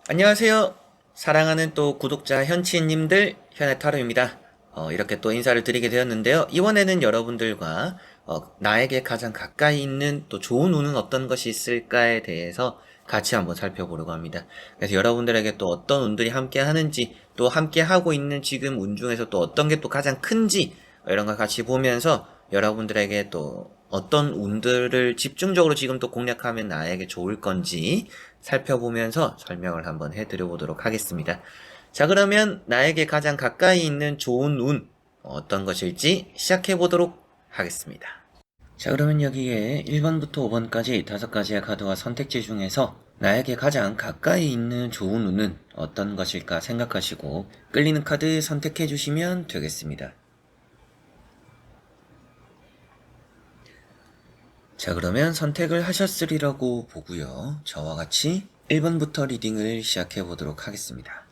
안녕하세요. 사랑하는 또 구독자 현치인님들, 현의타로입니다. 이렇게 또 인사를 드리게 되었는데요. 이번에는 여러분들과 나에게 가장 가까이 있는 또 좋은 운은 어떤 것이 있을까에 대해서 같이 한번 살펴보려고 합니다. 그래서 여러분들에게 또 어떤 운들이 함께 하는지, 또 함께 하고 있는 지금 운 중에서 또 어떤 게 또 가장 큰지, 이런 걸 같이 보면서 여러분들에게 또 어떤 운들을 집중적으로 지금 또 공략하면 나에게 좋을 건지 살펴보면서 설명을 한번 해드려 보도록 하겠습니다. 자, 그러면 나에게 가장 가까이 있는 좋은 운 어떤 것일지 시작해 보도록 하겠습니다. 자, 그러면 여기에 1번부터 5번까지 5가지의 카드와 선택지 중에서 나에게 가장 가까이 있는 좋은 운은 어떤 것일까 생각하시고 끌리는 카드 선택해 주시면 되겠습니다. 자, 그러면 선택을 하셨으리라고 보고요. 저와 같이 1번부터 리딩을 시작해 보도록 하겠습니다.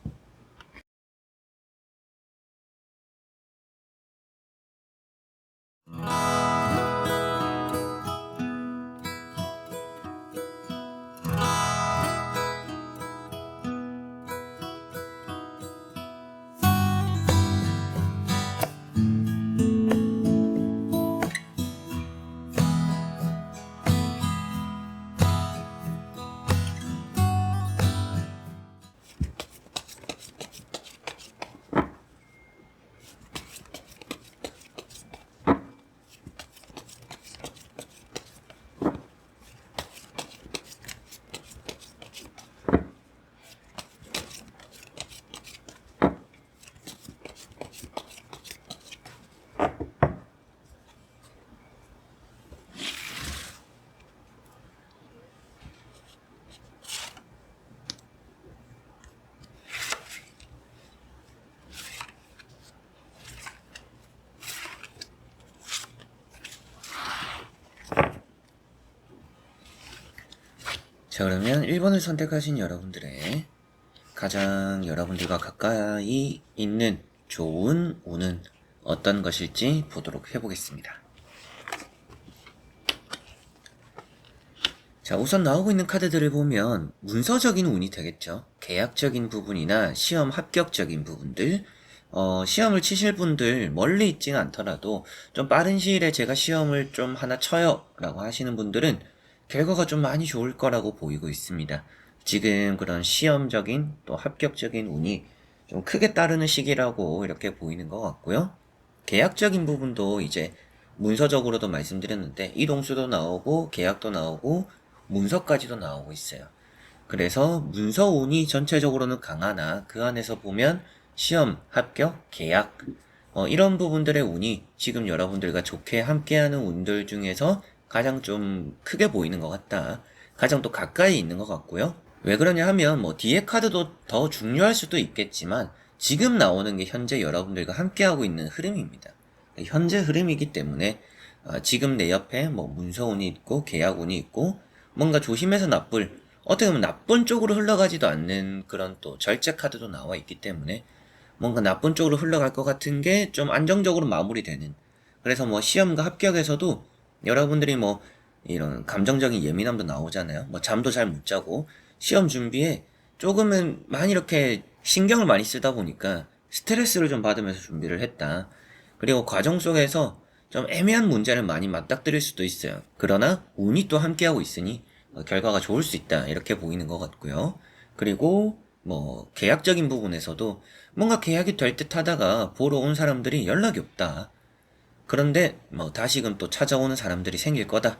자, 그러면 1번을 선택하신 여러분들의 가장 여러분들과 가까이 있는 좋은 운은 어떤 것일지 보도록 해보겠습니다. 자, 우선 나오고 있는 카드들을 보면 문서적인 운이 되겠죠. 계약적인 부분이나 시험 합격적인 부분들, 시험을 치실 분들 멀리 있지는 않더라도 좀 빠른 시일에 제가 시험을 좀 하나 쳐요 라고 하시는 분들은 결과가 좀 많이 좋을 거라고 보이고 있습니다. 지금 그런 시험적인 또 합격적인 운이 좀 크게 따르는 시기라고 이렇게 보이는 것 같고요. 계약적인 부분도 이제 문서적으로도 말씀드렸는데 이동수도 나오고 계약도 나오고 문서까지도 나오고 있어요. 그래서 문서 운이 전체적으로는 강하나 그 안에서 보면 시험, 합격, 계약 이런 부분들의 운이 지금 여러분들과 좋게 함께하는 운들 중에서 가장 좀 크게 보이는 것 같다. 가장 또 가까이 있는 것 같고요. 왜 그러냐 하면 뭐 뒤에 카드도 더 중요할 수도 있겠지만 지금 나오는 게 현재 여러분들과 함께하고 있는 흐름입니다. 현재 흐름이기 때문에 지금 내 옆에 뭐 문서운이 있고 계약운이 있고 뭔가 조심해서 어떻게 보면 나쁜 쪽으로 흘러가지도 않는 그런 또 절제 카드도 나와 있기 때문에 뭔가 나쁜 쪽으로 흘러갈 것 같은 게 좀 안정적으로 마무리되는, 그래서 뭐 시험과 합격에서도 여러분들이 뭐 이런 감정적인 예민함도 나오잖아요. 뭐 잠도 잘 못 자고 시험 준비에 조금은 많이 이렇게 신경을 많이 쓰다 보니까 스트레스를 좀 받으면서 준비를 했다. 그리고 과정 속에서 좀 애매한 문제를 많이 맞닥뜨릴 수도 있어요. 그러나 운이 또 함께하고 있으니 결과가 좋을 수 있다, 이렇게 보이는 것 같고요. 그리고 뭐 계약적인 부분에서도 뭔가 계약이 될 듯 하다가 보러 온 사람들이 연락이 없다. 그런데 뭐 다시금 또 찾아오는 사람들이 생길 거다.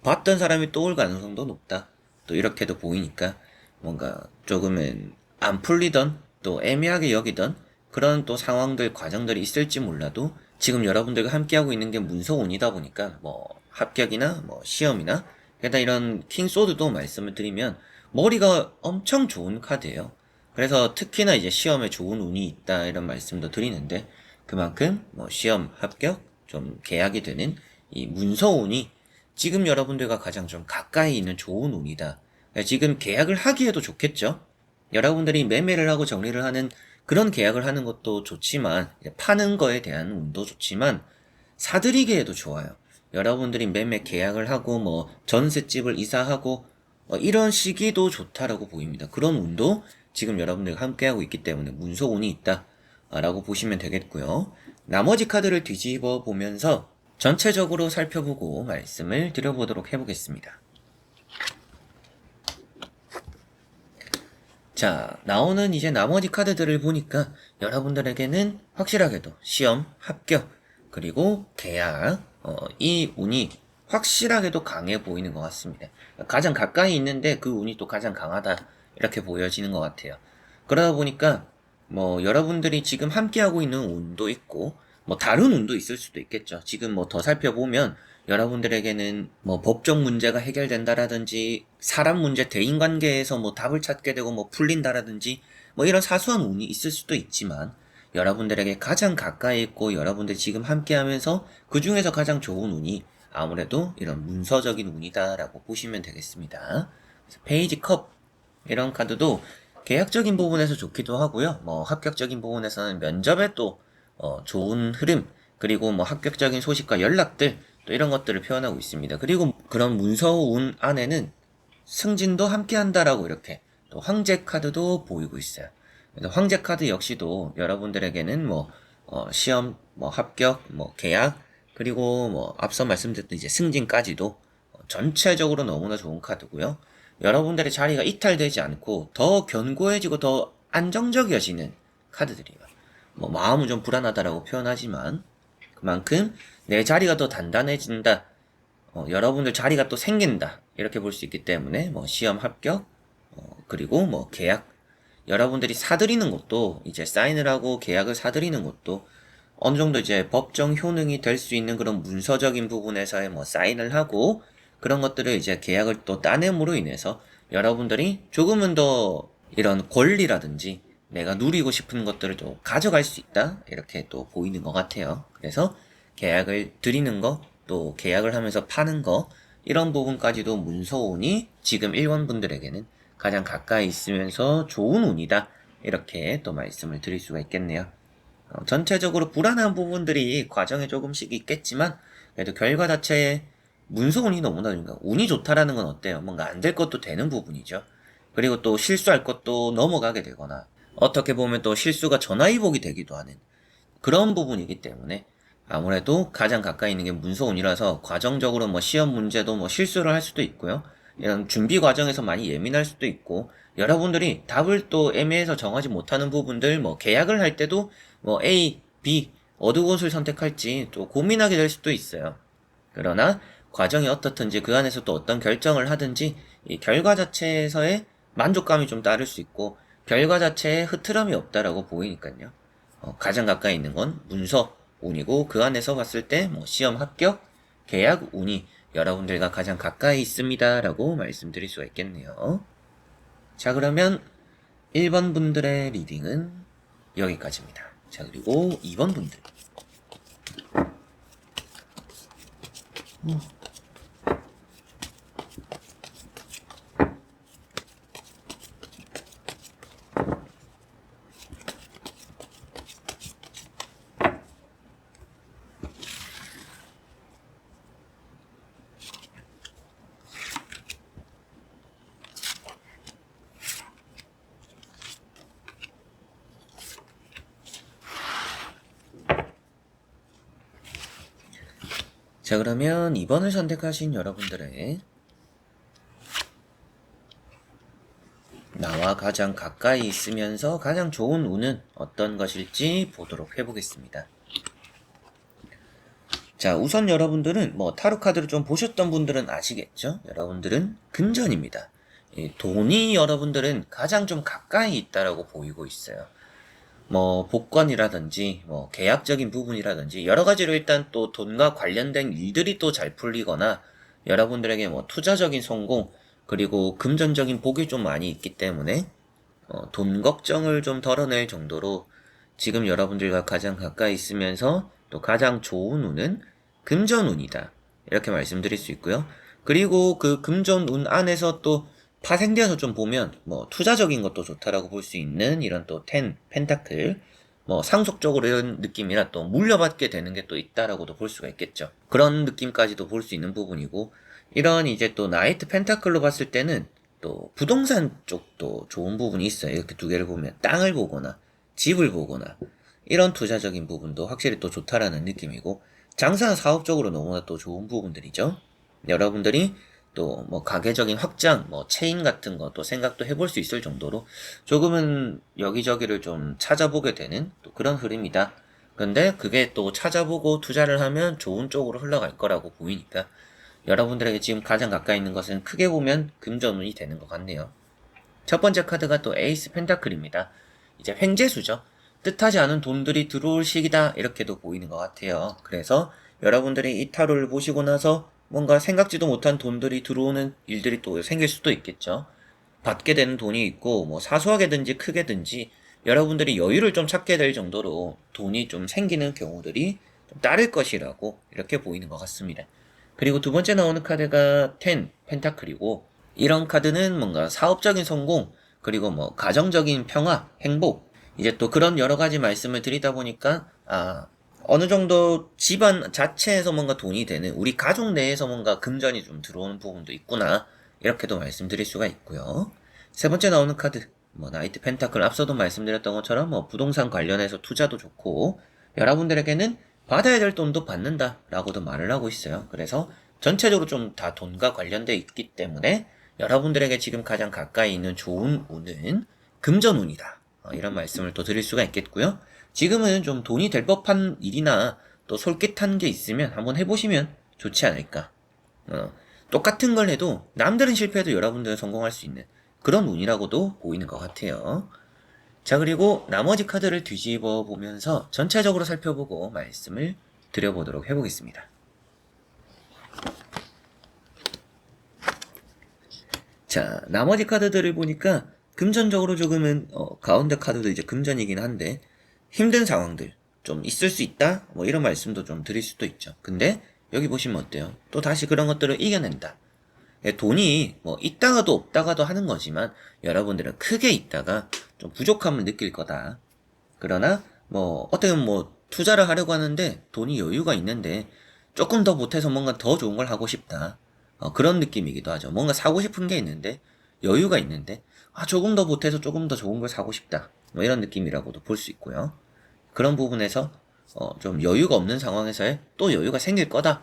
봤던 사람이 또 올 가능성도 높다. 또 이렇게도 보이니까 뭔가 조금은 안 풀리던 또 애매하게 여기던 그런 또 상황들, 과정들이 있을지 몰라도 지금 여러분들과 함께하고 있는 게 문서운이다 보니까 뭐 합격이나 뭐 시험이나 게다가 이런 킹소드도 말씀을 드리면 머리가 엄청 좋은 카드예요. 그래서 특히나 이제 시험에 좋은 운이 있다 이런 말씀도 드리는데 그만큼 뭐 시험 합격, 좀 계약이 되는 이 문서운이 지금 여러분들과 가장 좀 가까이 있는 좋은 운이다. 지금 계약을 하기에도 좋겠죠. 여러분들이 매매를 하고 정리를 하는 그런 계약을 하는 것도 좋지만 파는 거에 대한 운도 좋지만 사들이기에도 좋아요. 여러분들이 매매 계약을 하고 뭐 전셋집을 이사하고 이런 시기도 좋다라고 보입니다. 그런 운도 지금 여러분들과 함께하고 있기 때문에 문서운이 있다라고 보시면 되겠고요. 나머지 카드를 뒤집어 보면서 전체적으로 살펴보고 말씀을 드려보도록 해보겠습니다. 자, 나오는 이제 나머지 카드들을 보니까 여러분들에게는 확실하게도 시험, 합격, 그리고 계약, 이 운이 확실하게도 강해 보이는 것 같습니다. 가장 가까이 있는데 그 운이 또 가장 강하다, 이렇게 보여지는 것 같아요. 그러다 보니까 뭐 여러분들이 지금 함께하고 있는 운도 있고 뭐 다른 운도 있을 수도 있겠죠. 지금 뭐 더 살펴보면 여러분들에게는 뭐 법적 문제가 해결된다라든지 사람 문제, 대인관계에서 뭐 답을 찾게 되고 뭐 풀린다라든지 뭐 이런 사소한 운이 있을 수도 있지만 여러분들에게 가장 가까이 있고 여러분들이 지금 함께하면서 그 중에서 가장 좋은 운이 아무래도 이런 문서적인 운이다라고 보시면 되겠습니다. 그래서 페이지 컵 이런 카드도 계약적인 부분에서 좋기도 하고요. 뭐 합격적인 부분에서는 면접에 또 좋은 흐름, 그리고 뭐 합격적인 소식과 연락들, 또 이런 것들을 표현하고 있습니다. 그리고 그런 문서운 안에는 승진도 함께 한다라고 이렇게 또 황제 카드도 보이고 있어요. 그래서 황제 카드 역시도 여러분들에게는 뭐 시험, 뭐 합격, 뭐 계약, 그리고 뭐 앞서 말씀드렸던 이제 승진까지도 전체적으로 너무나 좋은 카드고요. 여러분들의 자리가 이탈되지 않고 더 견고해지고 더 안정적이어지는 카드들이에요. 뭐 마음은 좀 불안하다라고 표현하지만 그만큼 내 자리가 더 단단해진다. 여러분들 자리가 또 생긴다. 이렇게 볼 수 있기 때문에 뭐 시험 합격, 그리고 뭐 계약, 여러분들이 사들이는 것도 이제 사인을 하고 계약을 사들이는 것도 어느 정도 이제 법정 효능이 될 수 있는 그런 문서적인 부분에서의 뭐 사인을 하고 그런 것들을 이제 계약을 또 따냄으로 인해서 여러분들이 조금은 더 이런 권리라든지 내가 누리고 싶은 것들을 또 가져갈 수 있다, 이렇게 또 보이는 것 같아요. 그래서 계약을 드리는 거, 또 계약을 하면서 파는 거, 이런 부분까지도 문서운이 지금 1번 분들에게는 가장 가까이 있으면서 좋은 운이다, 이렇게 또 말씀을 드릴 수가 있겠네요. 전체적으로 불안한 부분들이 과정에 조금씩 있겠지만 그래도 결과 자체에 문서운이 너무나 중요해요. 운이 좋다라는 건 어때요? 뭔가 안 될 것도 되는 부분이죠. 그리고 또 실수할 것도 넘어가게 되거나 어떻게 보면 또 실수가 전화위복이 되기도 하는 그런 부분이기 때문에 아무래도 가장 가까이 있는 게 문서운이라서 과정적으로 뭐 시험 문제도 뭐 실수를 할 수도 있고요. 이런 준비 과정에서 많이 예민할 수도 있고, 여러분들이 답을 또 애매해서 정하지 못하는 부분들, 뭐 계약을 할 때도 뭐 A, B 어느 곳을 선택할지 또 고민하게 될 수도 있어요. 그러나 과정이 어떻든지 그 안에서 또 어떤 결정을 하든지 이 결과 자체에서의 만족감이 좀 따를 수 있고 결과 자체에 흐트럼이 없다라고 보이니까요. 가장 가까이 있는 건 문서 운이고 그 안에서 봤을 때 뭐 시험 합격, 계약 운이 여러분들과 가장 가까이 있습니다라고 말씀드릴 수가 있겠네요. 자, 그러면 1번 분들의 리딩은 여기까지입니다. 자, 그리고 2번 분들. 자, 그러면 2번을 선택하신 여러분들의 나와 가장 가까이 있으면서 가장 좋은 운은 어떤 것일지 보도록 해보겠습니다. 자, 우선 여러분들은 뭐 타로 카드를 좀 보셨던 분들은 아시겠죠? 여러분들은 금전입니다. 돈이 여러분들은 가장 좀 가까이 있다라고 보이고 있어요. 뭐 복권이라든지 뭐 계약적인 부분이라든지 여러 가지로 일단 또 돈과 관련된 일들이 또 잘 풀리거나 여러분들에게 뭐 투자적인 성공, 그리고 금전적인 복이 좀 많이 있기 때문에 돈 걱정을 좀 덜어낼 정도로 지금 여러분들과 가장 가까이 있으면서 또 가장 좋은 운은 금전운이다, 이렇게 말씀드릴 수 있고요. 그리고 그 금전운 안에서 또 파생되어서 좀 보면 뭐 투자적인 것도 좋다라고 볼 수 있는 이런 또 텐 펜타클, 뭐 상속적으로 이런 느낌이나 또 물려받게 되는 게 또 있다라고도 볼 수가 있겠죠. 그런 느낌까지도 볼 수 있는 부분이고, 이런 이제 또 나이트 펜타클로 봤을 때는 또 부동산 쪽도 좋은 부분이 있어요. 이렇게 두 개를 보면 땅을 보거나 집을 보거나 이런 투자적인 부분도 확실히 또 좋다라는 느낌이고, 장사나 사업적으로 너무나 또 좋은 부분들이죠. 여러분들이 또 뭐 가계적인 확장, 뭐 체인 같은 것도 생각도 해볼 수 있을 정도로 조금은 여기저기를 좀 찾아보게 되는 또 그런 흐름이다. 근데 그게 또 찾아보고 투자를 하면 좋은 쪽으로 흘러갈 거라고 보이니까 여러분들에게 지금 가장 가까이 있는 것은 크게 보면 금전운이 되는 것 같네요. 첫 번째 카드가 또 에이스 펜타클입니다. 이제 횡재수죠. 뜻하지 않은 돈들이 들어올 시기다 이렇게도 보이는 것 같아요. 그래서 여러분들이 이 타로를 보시고 나서 뭔가 생각지도 못한 돈들이 들어오는 일들이 또 생길 수도 있겠죠. 받게 되는 돈이 있고 뭐 사소하게든지 크게든지 여러분들이 여유를 좀 찾게 될 정도로 돈이 좀 생기는 경우들이 좀 따를 것이라고 이렇게 보이는 것 같습니다. 그리고 두 번째 나오는 카드가 10 펜타클이고, 이런 카드는 뭔가 사업적인 성공, 그리고 뭐 가정적인 평화, 행복, 이제 또 그런 여러 가지 말씀을 드리다 보니까 어느 정도 집안 자체에서 뭔가 돈이 되는, 우리 가족 내에서 뭔가 금전이 좀 들어오는 부분도 있구나 이렇게도 말씀드릴 수가 있고요. 세 번째 나오는 카드 뭐 나이트 펜타클, 앞서도 말씀드렸던 것처럼 뭐 부동산 관련해서 투자도 좋고, 여러분들에게는 받아야 될 돈도 받는다 라고도 말을 하고 있어요. 그래서 전체적으로 좀 다 돈과 관련돼 있기 때문에 여러분들에게 지금 가장 가까이 있는 좋은 운은 금전운이다, 이런 말씀을 또 드릴 수가 있겠고요. 지금은 좀 돈이 될 법한 일이나 또 솔깃한 게 있으면 한번 해보시면 좋지 않을까. 똑같은 걸 해도 남들은 실패해도 여러분들은 성공할 수 있는 그런 운이라고도 보이는 것 같아요. 자, 그리고 나머지 카드를 뒤집어 보면서 전체적으로 살펴보고 말씀을 드려보도록 해보겠습니다. 자, 나머지 카드들을 보니까 금전적으로 조금은 가운데 카드도 이제 금전이긴 한데 힘든 상황들 좀 있을 수 있다, 뭐 이런 말씀도 좀 드릴 수도 있죠. 근데 여기 보시면 어때요? 또 다시 그런 것들을 이겨낸다. 돈이 뭐 있다가도 없다가도 하는 거지만 여러분들은 크게 있다가 좀 부족함을 느낄 거다. 그러나 뭐 어떻게 보면 뭐 투자를 하려고 하는데 돈이 여유가 있는데 조금 더 보태서 뭔가 더 좋은 걸 하고 싶다. 그런 느낌이기도 하죠. 뭔가 사고 싶은 게 있는데 여유가 있는데 조금 더 보태서 조금 더 좋은 걸 사고 싶다. 뭐 이런 느낌이라고도 볼 수 있고요. 그런 부분에서 좀 여유가 없는 상황에서의 또 여유가 생길 거다.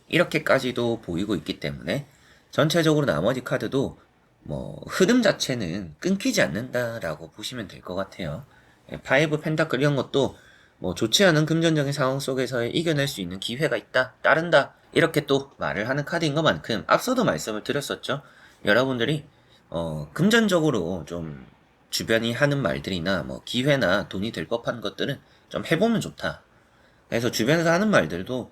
이렇게까지도 보이고 있기 때문에 전체적으로 나머지 카드도 뭐 흐름 자체는 끊기지 않는다라고 보시면 될 것 같아요. 파이브 펜타클 이런 것도 뭐 좋지 않은 금전적인 상황 속에서 이겨낼 수 있는 기회가 있다, 따른다, 이렇게 또 말을 하는 카드인 것만큼 앞서도 말씀을 드렸었죠. 여러분들이 금전적으로 좀 주변이 하는 말들이나 뭐 기회나 돈이 될 법한 것들은 좀 해보면 좋다. 그래서 주변에서 하는 말들도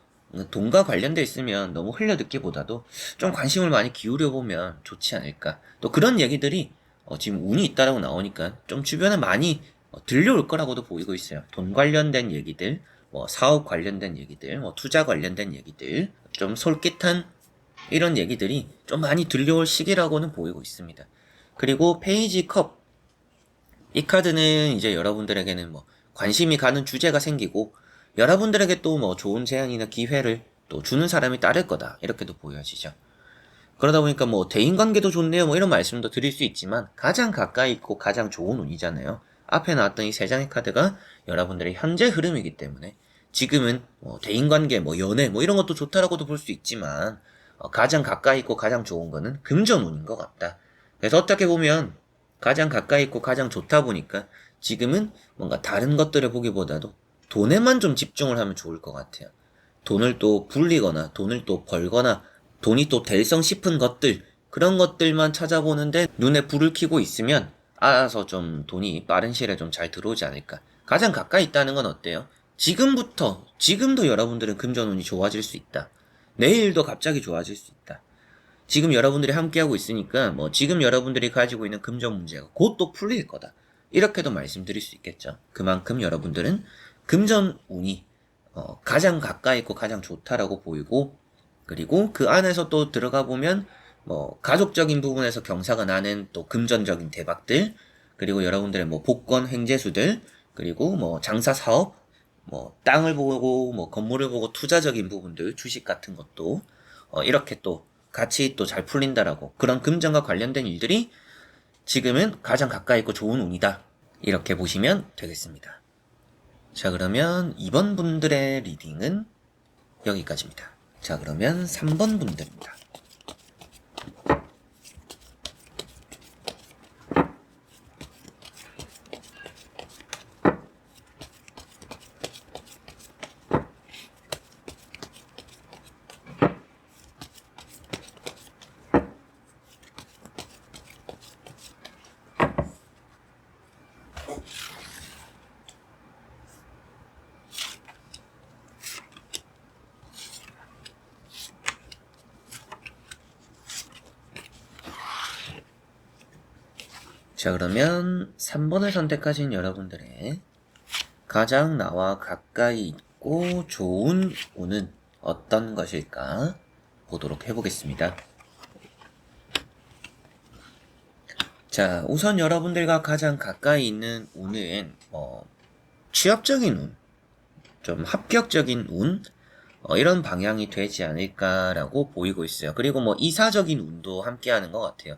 돈과 관련돼 있으면 너무 흘려듣기보다도 좀 관심을 많이 기울여보면 좋지 않을까. 또 그런 얘기들이 지금 운이 있다라고 나오니까 좀 주변에 많이 들려올 거라고도 보이고 있어요. 돈 관련된 얘기들, 뭐 사업 관련된 얘기들, 뭐 투자 관련된 얘기들, 좀 솔깃한 이런 얘기들이 좀 많이 들려올 시기라고는 보이고 있습니다. 그리고 페이지 컵, 이 카드는 이제 여러분들에게는 뭐 관심이 가는 주제가 생기고 여러분들에게 또 뭐 좋은 제안이나 기회를 또 주는 사람이 따를 거다, 이렇게도 보여지죠. 그러다 보니까 뭐 대인관계도 좋네요, 뭐 이런 말씀도 드릴 수 있지만 가장 가까이 있고 가장 좋은 운이잖아요. 앞에 나왔던 이 세 장의 카드가 여러분들의 현재 흐름이기 때문에 지금은 뭐 대인관계, 뭐 연애, 뭐 이런 것도 좋다라고도 볼 수 있지만 가장 가까이 있고 가장 좋은 거는 금전운인 것 같다. 그래서 어떻게 보면 가장 가까이 있고 가장 좋다 보니까 지금은 뭔가 다른 것들을 보기보다도 돈에만 좀 집중을 하면 좋을 것 같아요. 돈을 또 불리거나 돈을 또 벌거나 돈이 또 될성 싶은 것들, 그런 것들만 찾아보는데 눈에 불을 켜고 있으면 알아서 좀 돈이 빠른 시일에 좀 잘 들어오지 않을까. 가장 가까이 있다는 건 어때요? 지금부터, 지금도 여러분들은 금전운이 좋아질 수 있다. 내일도 갑자기 좋아질 수 있다. 지금 여러분들이 함께하고 있으니까 뭐 지금 여러분들이 가지고 있는 금전 문제가 곧 또 풀릴 거다, 이렇게도 말씀드릴 수 있겠죠. 그만큼 여러분들은 금전 운이 가장 가까이 있고 가장 좋다라고 보이고, 그리고 그 안에서 또 들어가 보면 뭐 가족적인 부분에서 경사가 나는 또 금전적인 대박들, 그리고 여러분들의 뭐 복권 횡재수들, 그리고 뭐 장사 사업, 뭐 땅을 보고 뭐 건물을 보고 투자적인 부분들, 주식 같은 것도 이렇게 또 같이 또 잘 풀린다라고 그런 금전과 관련된 일들이 지금은 가장 가까이 있고 좋은 운이다. 이렇게 보시면 되겠습니다. 자, 그러면 2번 분들의 리딩은 여기까지입니다. 자, 그러면 3번 분들입니다. 자, 그러면 3번을 선택하신 여러분들의 가장 나와 가까이 있고 좋은 운은 어떤 것일까 보도록 해보겠습니다. 자, 우선 여러분들과 가장 가까이 있는 운은 취업적인 운, 좀 합격적인 운, 이런 방향이 되지 않을까라고 보이고 있어요. 그리고 뭐 이사적인 운도 함께하는 것 같아요.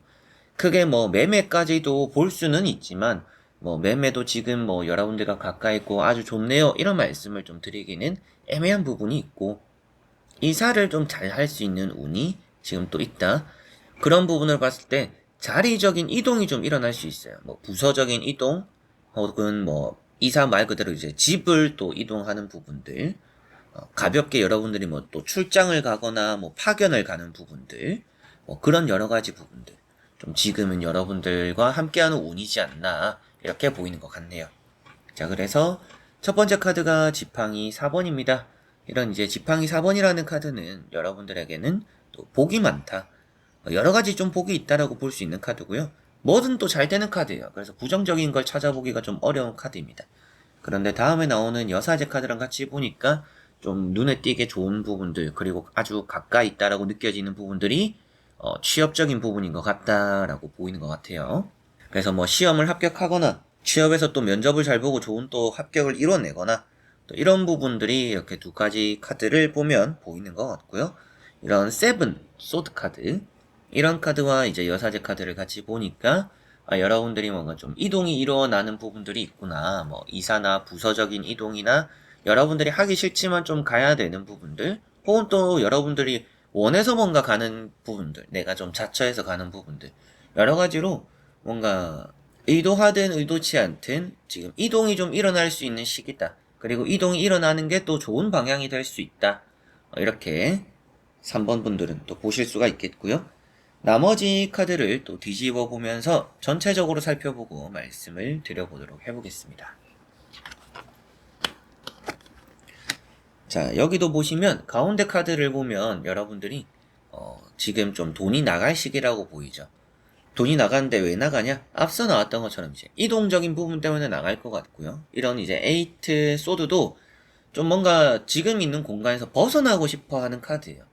크게 뭐 매매까지도 볼 수는 있지만 뭐 매매도 지금 뭐 여러분들과 가까이 있고 아주 좋네요 이런 말씀을 좀 드리기는 애매한 부분이 있고, 이사를 좀 잘 할 수 있는 운이 지금 또 있다. 그런 부분을 봤을 때 자리적인 이동이 좀 일어날 수 있어요. 뭐 부서적인 이동, 혹은 뭐 이사 말 그대로 이제 집을 또 이동하는 부분들, 가볍게 여러분들이 뭐 또 출장을 가거나 뭐 파견을 가는 부분들, 뭐 그런 여러 가지 부분들 좀 지금은 여러분들과 함께하는 운이지 않나 이렇게 보이는 것 같네요. 자, 그래서 첫 번째 카드가 지팡이 4번입니다. 이런 이제 지팡이 4번이라는 카드는 여러분들에게는 또 복이 많다, 여러 가지 좀 복이 있다라고 볼 수 있는 카드고요. 뭐든 또 잘 되는 카드예요. 그래서 부정적인 걸 찾아보기가 좀 어려운 카드입니다. 그런데 다음에 나오는 여사제 카드랑 같이 보니까 좀 눈에 띄게 좋은 부분들, 그리고 아주 가까이 있다라고 느껴지는 부분들이 취업적인 부분인 것 같다라고 보이는 것 같아요. 그래서 뭐 시험을 합격하거나 취업에서 또 면접을 잘 보고 좋은 또 합격을 이뤄내거나 또 이런 부분들이 이렇게 두 가지 카드를 보면 보이는 것 같고요. 이런 세븐 소드 카드, 이런 카드와 이제 여사제 카드를 같이 보니까 여러분들이 뭔가 좀 이동이 일어나는 부분들이 있구나. 뭐 이사나 부서적인 이동이나 여러분들이 하기 싫지만 좀 가야 되는 부분들, 혹은 또 여러분들이 원해서 뭔가 가는 부분들, 내가 좀 자처해서 가는 부분들, 여러 가지로 뭔가 의도하든 의도치 않든 지금 이동이 좀 일어날 수 있는 시기다. 그리고 이동이 일어나는 게 또 좋은 방향이 될 수 있다. 이렇게 3번 분들은 또 보실 수가 있겠고요. 나머지 카드를 또 뒤집어 보면서 전체적으로 살펴보고 말씀을 드려보도록 해보겠습니다. 자, 여기도 보시면 가운데 카드를 보면 여러분들이 지금 좀 돈이 나갈 시기라고 보이죠. 돈이 나가는데 왜 나가냐? 앞서 나왔던 것처럼 이제 이동적인 부분 때문에 나갈 것 같고요. 이런 이제 에이트 소드도 좀 뭔가 지금 있는 공간에서 벗어나고 싶어 하는 카드예요.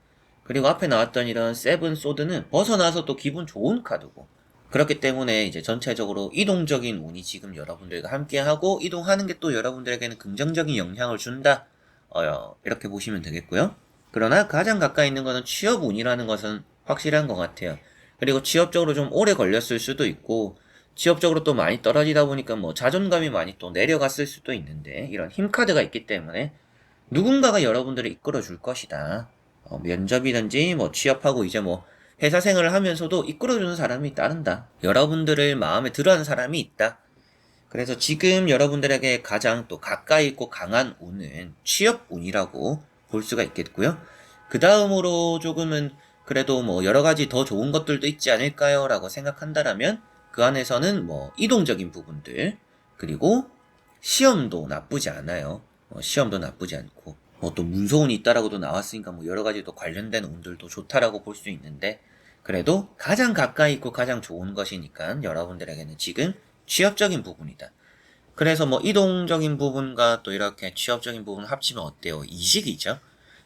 그리고 앞에 나왔던 이런 세븐 소드는 벗어나서 또 기분 좋은 카드고, 그렇기 때문에 이제 전체적으로 이동적인 운이 지금 여러분들과 함께하고 이동하는 게 또 여러분들에게는 긍정적인 영향을 준다. 이렇게 보시면 되겠고요. 그러나 가장 가까이 있는 거는 취업 운이라는 것은 확실한 것 같아요. 그리고 취업적으로 좀 오래 걸렸을 수도 있고, 취업적으로 또 많이 떨어지다 보니까 뭐 자존감이 많이 또 내려갔을 수도 있는데, 이런 힘 카드가 있기 때문에 누군가가 여러분들을 이끌어 줄 것이다. 면접이든지 뭐 취업하고 이제 뭐 회사 생활을 하면서도 이끌어주는 사람이 따른다. 여러분들을 마음에 들어하는 사람이 있다. 그래서 지금 여러분들에게 가장 또 가까이 있고 강한 운은 취업 운이라고 볼 수가 있겠고요. 그 다음으로 조금은 그래도 뭐 여러 가지 더 좋은 것들도 있지 않을까요? 라고 생각한다라면 그 안에서는 뭐 이동적인 부분들, 그리고 시험도 나쁘지 않아요. 시험도 나쁘지 않고 뭐 또 문서운이 있다라고도 나왔으니까 뭐 여러 가지 또 관련된 운들도 좋다라고 볼 수 있는데, 그래도 가장 가까이 있고 가장 좋은 것이니까 여러분들에게는 지금 취업적인 부분이다. 그래서 뭐 이동적인 부분과 또 이렇게 취업적인 부분 합치면 어때요? 이직이죠.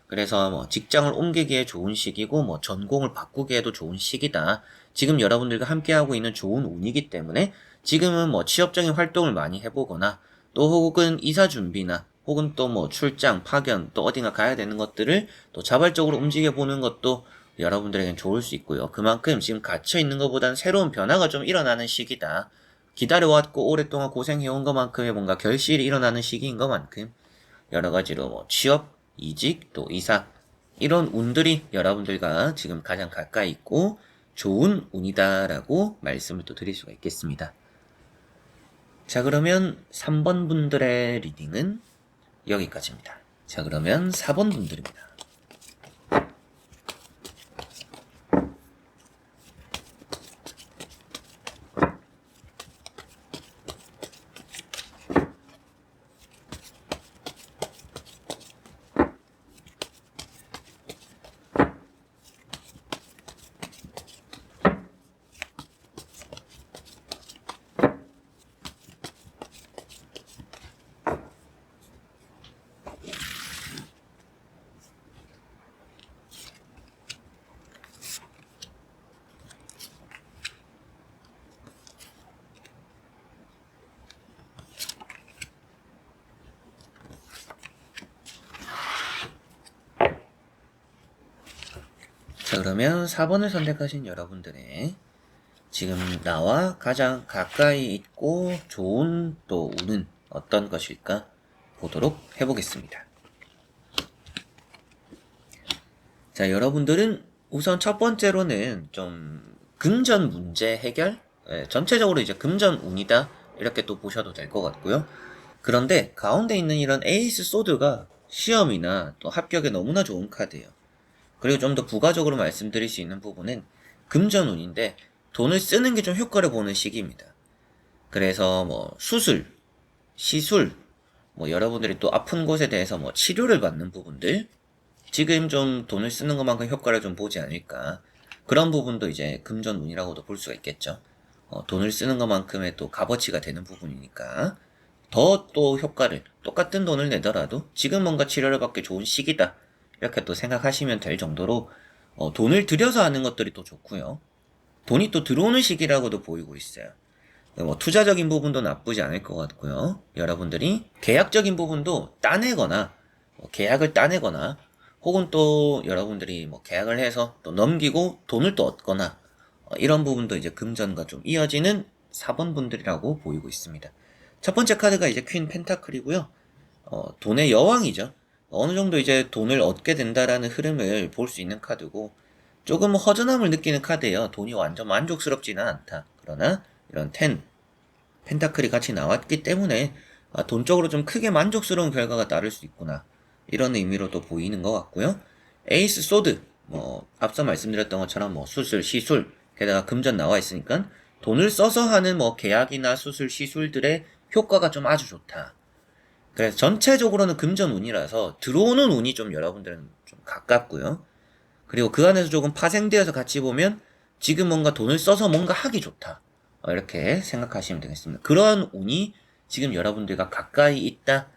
그래서 뭐 직장을 옮기기에 좋은 시기고 뭐 전공을 바꾸기에도 좋은 시기다. 지금 여러분들과 함께하고 있는 좋은 운이기 때문에 지금은 뭐 취업적인 활동을 많이 해보거나 또 혹은 이사 준비나 혹은 또 뭐 출장, 파견, 또 어딘가 가야 되는 것들을 또 자발적으로 움직여 보는 것도 여러분들에겐 좋을 수 있고요. 그만큼 지금 갇혀 있는 것보다는 새로운 변화가 좀 일어나는 시기다. 기다려왔고 오랫동안 고생해온 것만큼의 뭔가 결실이 일어나는 시기인 것만큼 여러 가지로 뭐 취업, 이직, 또 이사 이런 운들이 여러분들과 지금 가장 가까이 있고 좋은 운이다라고 말씀을 또 드릴 수가 있겠습니다. 자, 그러면 3번 분들의 리딩은 여기까지입니다. 자, 그러면 4번 분들입니다. 자, 그러면 4번을 선택하신 여러분들의 지금 나와 가장 가까이 있고 좋은 또 운은 어떤 것일까 보도록 해보겠습니다. 자, 여러분들은 우선 첫 번째로는 좀 금전 문제 해결? 전체적으로 이제 금전 운이다 이렇게 또 보셔도 될 것 같고요. 그런데 가운데 있는 이런 에이스 소드가 시험이나 또 합격에 너무나 좋은 카드예요. 그리고 좀 더 부가적으로 말씀드릴 수 있는 부분은 금전운인데 돈을 쓰는 게 좀 효과를 보는 시기입니다. 그래서 뭐 수술, 시술, 뭐 여러분들이 또 아픈 곳에 대해서 뭐 치료를 받는 부분들 지금 좀 돈을 쓰는 것만큼 효과를 좀 보지 않을까. 그런 부분도 이제 금전운이라고도 볼 수가 있겠죠. 돈을 쓰는 것만큼의 또 값어치가 되는 부분이니까 더 또 효과를 똑같은 돈을 내더라도 지금 뭔가 치료를 받기 좋은 시기다 이렇게 또 생각하시면 될 정도로 돈을 들여서 하는 것들이 또 좋고요. 돈이 또 들어오는 시기라고도 보이고 있어요. 뭐 투자적인 부분도 나쁘지 않을 것 같고요. 여러분들이 계약적인 부분도 따내거나 계약을 따내거나 혹은 또 여러분들이 뭐 계약을 해서 또 넘기고 돈을 또 얻거나 이런 부분도 이제 금전과 좀 이어지는 4번 분들이라고 보이고 있습니다. 첫 번째 카드가 이제 퀸 펜타클이고요. 돈의 여왕이죠. 어느 정도 이제 돈을 얻게 된다라는 흐름을 볼 수 있는 카드고 조금 허전함을 느끼는 카드예요. 돈이 완전 만족스럽지는 않다. 그러나 이런 펜타클이 같이 나왔기 때문에 돈적으로 좀 크게 만족스러운 결과가 따를 수 있구나. 이런 의미로도 보이는 것 같고요. 에이스 소드, 뭐 앞서 말씀드렸던 것처럼 뭐 수술, 시술, 게다가 금전 나와 있으니까 돈을 써서 하는 뭐 계약이나 수술, 시술들의 효과가 좀 아주 좋다. 그래서 전체적으로는 금전 운이라서 들어오는 운이 좀 여러분들은 좀 가깝고요. 그리고 그 안에서 조금 파생되어서 같이 보면 지금 뭔가 돈을 써서 뭔가 하기 좋다. 이렇게 생각하시면 되겠습니다. 그러한 운이 지금 여러분들과 가까이 있다.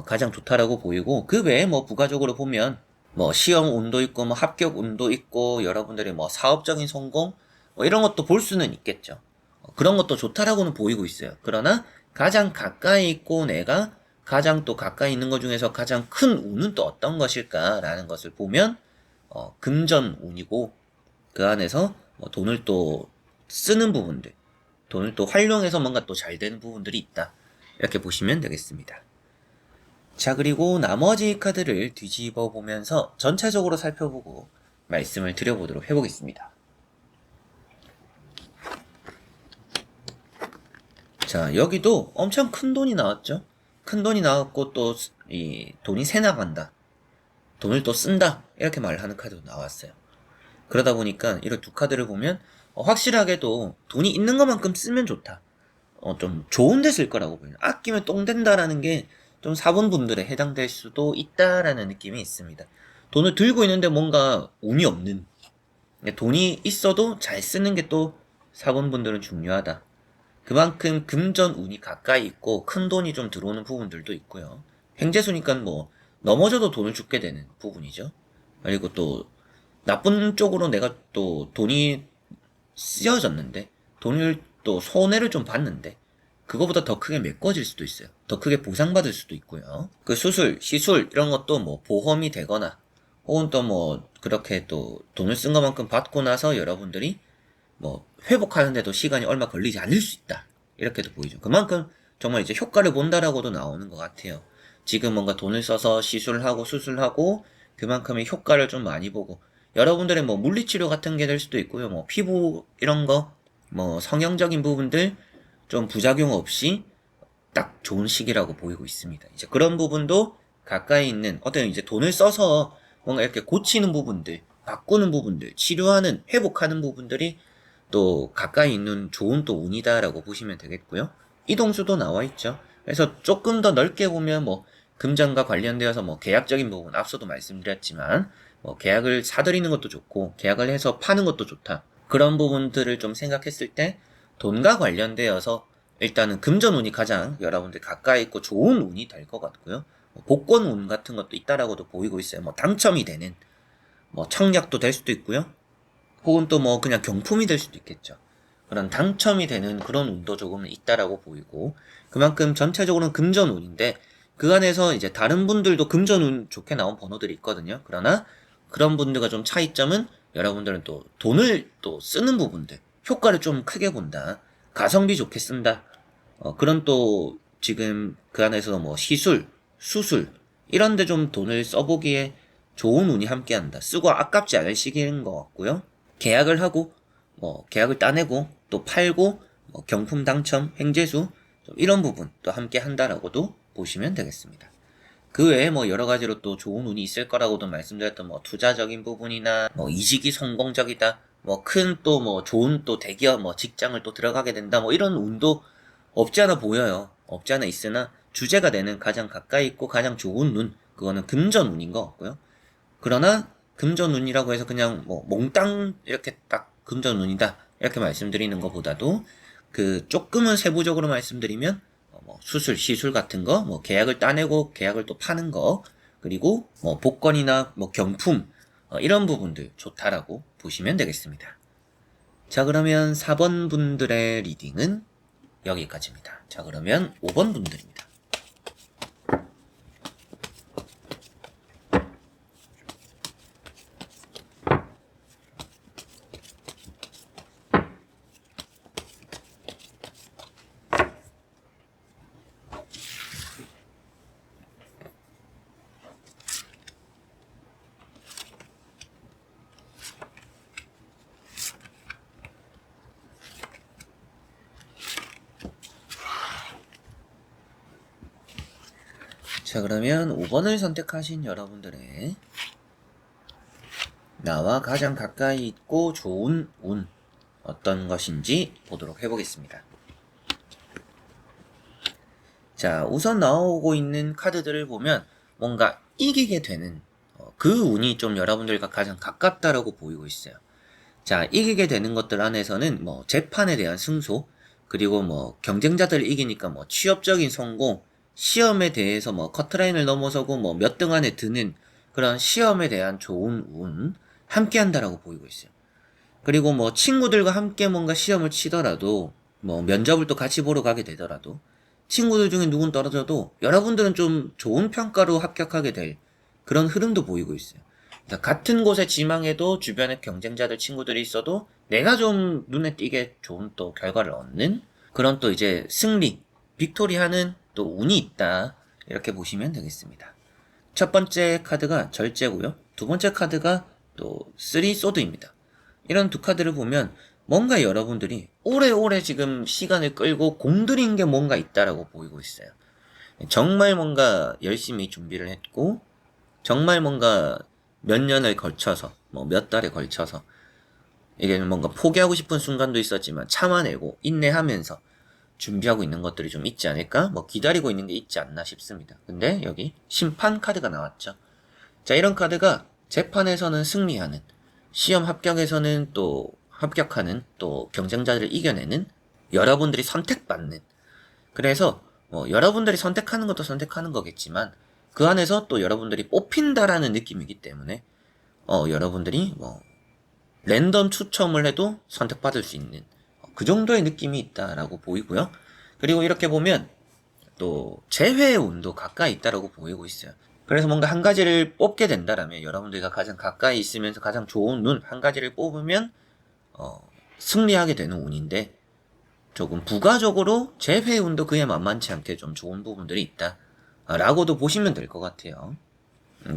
가장 좋다라고 보이고 그 외에 뭐 부가적으로 보면 뭐 시험 운도 있고 뭐 합격 운도 있고 여러분들의 뭐 사업적인 성공 뭐 이런 것도 볼 수는 있겠죠. 그런 것도 좋다라고는 보이고 있어요. 그러나 가장 가까이 있고 내가 가장 또 가까이 있는 것 중에서 가장 큰 운은 또 어떤 것일까라는 것을 보면 금전 운이고 그 안에서 뭐 돈을 또 쓰는 부분들, 돈을 또 활용해서 뭔가 또 잘 되는 부분들이 있다. 이렇게 보시면 되겠습니다. 자, 그리고 나머지 카드를 뒤집어 보면서 전체적으로 살펴보고 말씀을 드려보도록 해보겠습니다. 자, 여기도 엄청 큰 돈이 나왔죠? 큰 돈이 나왔고 또 이 돈이 새 나간다. 돈을 또 쓴다. 이렇게 말하는 카드도 나왔어요. 그러다 보니까 이런 두 카드를 보면 확실하게도 돈이 있는 것만큼 쓰면 좋다. 좀 좋은 데 쓸 거라고 보여요. 아끼면 똥 된다라는 게 좀 4번 분들에 해당될 수도 있다라는 느낌이 있습니다. 돈을 들고 있는데 뭔가 운이 없는. 돈이 있어도 잘 쓰는 게 또 4번 분들은 중요하다. 그만큼 금전 운이 가까이 있고 큰 돈이 좀 들어오는 부분들도 있고요. 횡재수니까 뭐 넘어져도 돈을 죽게 되는 부분이죠. 그리고 또 나쁜 쪽으로 내가 또 돈이 쓰여졌는데 돈을 또 손해를 좀 봤는데 그거보다 더 크게 메꿔질 수도 있어요. 더 크게 보상받을 수도 있고요. 그 수술, 시술 이런 것도 뭐 보험이 되거나 혹은 또 뭐 그렇게 또 돈을 쓴 것만큼 받고 나서 여러분들이 뭐 회복하는데도 시간이 얼마 걸리지 않을 수 있다. 이렇게도 보이죠. 그만큼 정말 이제 효과를 본다라고도 나오는 것 같아요. 지금 뭔가 돈을 써서 시술을 하고 수술하고 그만큼의 효과를 좀 많이 보고 여러분들의 뭐 물리치료 같은 게 될 수도 있고요. 뭐 피부 이런 거 뭐 성형적인 부분들 좀 부작용 없이 딱 좋은 시기라고 보이고 있습니다. 이제 그런 부분도 가까이 있는 어떤 이제 돈을 써서 뭔가 이렇게 고치는 부분들, 바꾸는 부분들, 치료하는, 회복하는 부분들이 또 가까이 있는 좋은 또 운이다라고 보시면 되겠고요. 이동수도 나와 있죠. 그래서 조금 더 넓게 보면 뭐 금전과 관련되어서 뭐 계약적인 부분 앞서도 말씀드렸지만 뭐 계약을 사들이는 것도 좋고 계약을 해서 파는 것도 좋다. 그런 부분들을 좀 생각했을 때 돈과 관련되어서 일단은 금전운이 가장 여러분들 가까이 있고 좋은 운이 될 것 같고요. 뭐 복권운 같은 것도 있다라고도 보이고 있어요. 뭐 당첨이 되는 뭐 청약도 될 수도 있고요. 혹은 또 뭐 그냥 경품이 될 수도 있겠죠. 그런 당첨이 되는 그런 운도 조금은 있다라고 보이고 그만큼 전체적으로는 금전운인데 그 안에서 이제 다른 분들도 금전운 좋게 나온 번호들이 있거든요. 그러나 그런 분들과 좀 차이점은 여러분들은 또 돈을 또 쓰는 부분들 효과를 좀 크게 본다. 가성비 좋게 쓴다. 그런 또 지금 그 안에서 뭐 시술, 수술 이런데 좀 돈을 써보기에 좋은 운이 함께한다. 쓰고 아깝지 않을 시기인 것 같고요. 계약을 하고 뭐 계약을 따내고 또 팔고 뭐 경품 당첨, 횡재수 이런 부분 또 함께 한다라고도 보시면 되겠습니다. 그 외에 뭐 여러 가지로 또 좋은 운이 있을 거라고도 말씀드렸던 뭐 투자적인 부분이나 뭐 이직이 성공적이다. 뭐 큰 또 뭐 좋은 또 대기업 뭐 직장을 또 들어가게 된다. 뭐 이런 운도 없지 않아 보여요. 없지 않아 있으나 주제가 되는 가장 가까이 있고 가장 좋은 눈 그거는 금전운인 것 같고요. 그러나 금전운이라고 해서 그냥 뭐 몽땅 이렇게 딱 금전운이다 이렇게 말씀드리는 것보다도 그 조금은 세부적으로 말씀드리면 뭐 수술, 시술 같은 거, 뭐 계약을 따내고 계약을 또 파는 거, 그리고 뭐 복권이나 뭐 경품 이런 부분들 좋다라고 보시면 되겠습니다. 자, 그러면 4번 분들의 리딩은 여기까지입니다. 자, 그러면 5번 분들입니다. 자, 그러면 5번을 선택하신 여러분들의 나와 가장 가까이 있고 좋은 운 어떤 것인지 보도록 해보겠습니다. 자, 우선 나오고 있는 카드들을 보면 뭔가 이기게 되는 그 운이 좀 여러분들과 가장 가깝다라고 보이고 있어요. 자, 이기게 되는 것들 안에서는 뭐 재판에 대한 승소, 그리고 뭐 경쟁자들을 이기니까 뭐 취업적인 성공, 시험에 대해서 뭐 커트라인을 넘어서고 뭐 몇 등 안에 드는 그런 시험에 대한 좋은 운 함께 한다라고 보이고 있어요. 그리고 뭐 친구들과 함께 뭔가 시험을 치더라도 뭐 면접을 또 같이 보러 가게 되더라도 친구들 중에 누군 떨어져도 여러분들은 좀 좋은 평가로 합격하게 될 그런 흐름도 보이고 있어요. 그러니까 같은 곳에 지망해도 주변에 경쟁자들 친구들이 있어도 내가 좀 눈에 띄게 좋은 또 결과를 얻는 그런 또 이제 승리, 빅토리하는 또 운이 있다. 이렇게 보시면 되겠습니다. 첫 번째 카드가 절제고요. 두 번째 카드가 또 쓰리 소드입니다. 이런 두 카드를 보면 뭔가 여러분들이 오래오래 지금 시간을 끌고 공들인 게 뭔가 있다라고 보이고 있어요. 정말 뭔가 열심히 준비를 했고 정말 뭔가 몇 년을 걸쳐서 뭐 몇 달에 걸쳐서 이게 뭔가 포기하고 싶은 순간도 있었지만 참아내고 인내하면서 준비하고 있는 것들이 좀 있지 않을까? 뭐 기다리고 있는 게 있지 않나 싶습니다. 근데 여기 심판 카드가 나왔죠. 자, 이런 카드가 재판에서는 승리하는, 시험 합격에서는 또 합격하는, 또 경쟁자들을 이겨내는, 여러분들이 선택받는. 그래서 여러분들이 선택하는 것도 선택하는 거겠지만 그 안에서 또 여러분들이 뽑힌다라는 느낌이기 때문에 여러분들이 뭐 랜덤 추첨을 해도 선택받을 수 있는 그 정도의 느낌이 있다라고 보이고요. 그리고 이렇게 보면 또 재회의 운도 가까이 있다라고 보이고 있어요. 그래서 뭔가 한 가지를 뽑게 된다라면 여러분들과 가장 가까이 있으면서 가장 좋은 운 한 가지를 뽑으면 승리하게 되는 운인데 조금 부가적으로 재회의 운도 그에 만만치 않게 좀 좋은 부분들이 있다 라고도 보시면 될 것 같아요.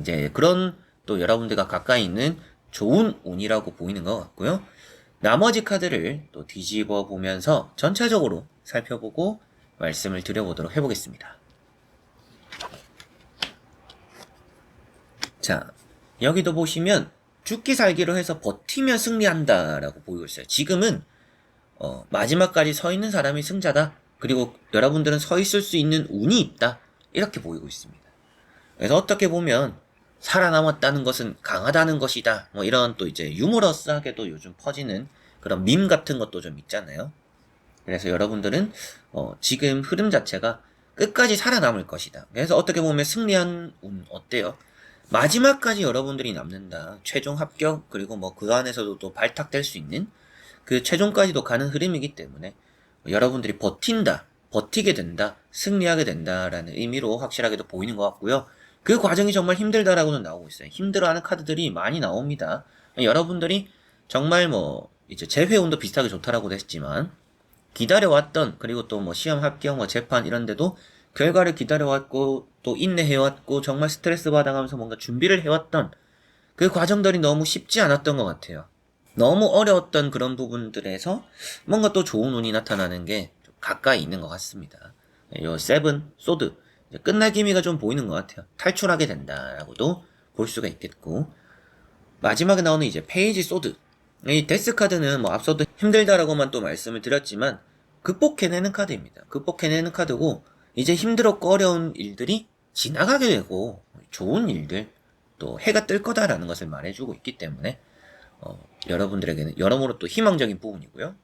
이제 그런 또 여러분들과 가까이 있는 좋은 운이라고 보이는 것 같고요. 나머지 카드를 또 뒤집어 보면서 전체적으로 살펴보고 말씀을 드려보도록 해보겠습니다. 자, 여기도 보시면 죽기 살기로 해서 버티면 승리한다 라고 보이고 있어요. 지금은 마지막까지 서 있는 사람이 승자다. 그리고 여러분들은 서 있을 수 있는 운이 있다. 이렇게 보이고 있습니다. 그래서 어떻게 보면 살아남았다는 것은 강하다는 것이다. 뭐 이런 또 이제 유머러스하게도 요즘 퍼지는 그런 밈 같은 것도 좀 있잖아요. 그래서 여러분들은 지금 흐름 자체가 끝까지 살아남을 것이다. 그래서 어떻게 보면 승리한 운 어때요? 마지막까지 여러분들이 남는다. 최종 합격 그리고 뭐 그 안에서도 또 발탁될 수 있는 그 최종까지도 가는 흐름이기 때문에 여러분들이 버틴다, 버티게 된다, 승리하게 된다라는 의미로 확실하게도 보이는 것 같고요. 그 과정이 정말 힘들다라고는 나오고 있어요. 힘들어하는 카드들이 많이 나옵니다. 여러분들이 정말 뭐 이제 재회운도 비슷하게 좋다라고도 했지만 기다려왔던 그리고 또 뭐 시험 합격, 뭐 재판 이런데도 결과를 기다려왔고 또 인내해왔고 정말 스트레스 받아가면서 뭔가 준비를 해왔던 그 과정들이 너무 쉽지 않았던 것 같아요. 너무 어려웠던 그런 부분들에서 뭔가 또 좋은 운이 나타나는 게 좀 가까이 있는 것 같습니다. 요 세븐, 소드 끝날 기미가 좀 보이는 것 같아요. 탈출하게 된다라고도 볼 수가 있겠고 마지막에 나오는 이제 페이지 소드 이 데스 카드는 뭐 앞서도 힘들다라고만 또 말씀을 드렸지만 극복해내는 카드입니다. 극복해내는 카드고 이제 힘들었고 어려운 일들이 지나가게 되고 좋은 일들 또 해가 뜰 거다라는 것을 말해주고 있기 때문에 여러분들에게는 여러모로 또 희망적인 부분이고요.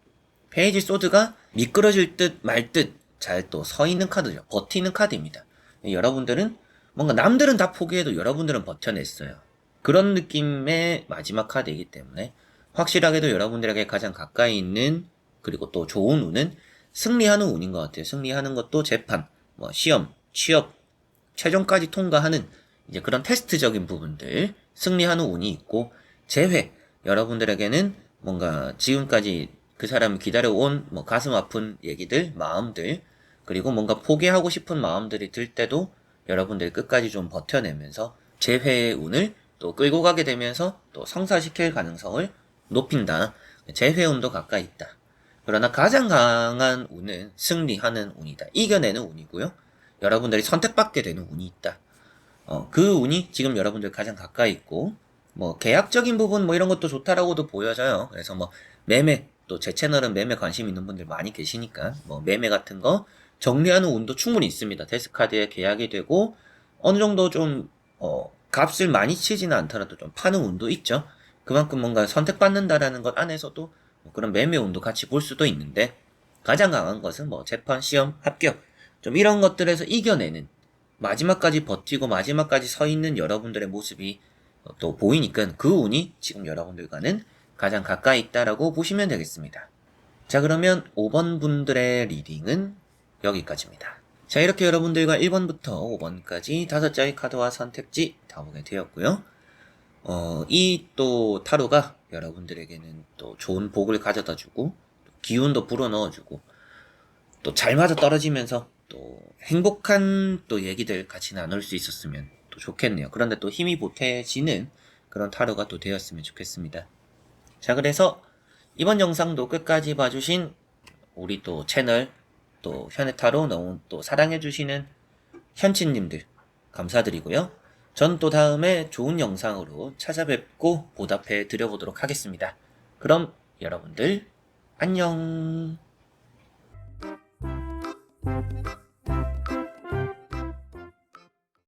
페이지 소드가 미끄러질 듯 말 듯 잘 또 서 있는 카드죠. 버티는 카드입니다. 여러분들은 뭔가 남들은 다 포기해도 여러분들은 버텨냈어요. 그런 느낌의 마지막 카드이기 때문에 확실하게도 여러분들에게 가장 가까이 있는 그리고 또 좋은 운은 승리하는 운인 것 같아요. 승리하는 것도 재판, 뭐 시험, 취업, 최종까지 통과하는 이제 그런 테스트적인 부분들 승리하는 운이 있고 재회 여러분들에게는 뭔가 지금까지 그 사람이 기다려온 뭐 가슴 아픈 얘기들, 마음들 그리고 뭔가 포기하고 싶은 마음들이 들 때도 여러분들이 끝까지 좀 버텨내면서 재회의 운을 또 끌고 가게 되면서 또 성사시킬 가능성을 높인다. 재회 운도 가까이 있다. 그러나 가장 강한 운은 승리하는 운이다. 이겨내는 운이고요. 여러분들이 선택받게 되는 운이 있다. 그 운이 지금 여러분들 가장 가까이 있고 뭐 계약적인 부분 뭐 이런 것도 좋다라고도 보여져요. 그래서 뭐 매매 또 제 채널은 매매 관심 있는 분들 많이 계시니까 뭐 매매 같은 거 정리하는 운도 충분히 있습니다. 데스카드에 계약이 되고 어느 정도 좀 값을 많이 치지는 않더라도 좀 파는 운도 있죠. 그만큼 뭔가 선택받는다라는 것 안에서도 뭐 그런 매매 운도 같이 볼 수도 있는데 가장 강한 것은 뭐 재판, 시험, 합격 좀 이런 것들에서 이겨내는 마지막까지 버티고 마지막까지 서 있는 여러분들의 모습이 또 보이니까 그 운이 지금 여러분들과는 가장 가까이 있다라고 보시면 되겠습니다. 자 그러면 5번 분들의 리딩은 여기까지입니다. 자 이렇게 여러분들과 1번부터 5번까지 5장의 카드와 선택지 다 보게 되었고요. 이 또 타로가 여러분들에게는 또 좋은 복을 가져다주고 기운도 불어넣어주고 또 잘 맞아 떨어지면서 또 행복한 또 얘기들 같이 나눌 수 있었으면 또 좋겠네요. 그런데 또 힘이 보태지는 그런 타로가 또 되었으면 좋겠습니다. 자 그래서 이번 영상도 끝까지 봐주신 우리 또 채널 또 현해타로 너무 또 사랑해주시는 현친님들 감사드리고요. 전 또 다음에 좋은 영상으로 찾아뵙고 보답해 드려보도록 하겠습니다. 그럼 여러분들 안녕.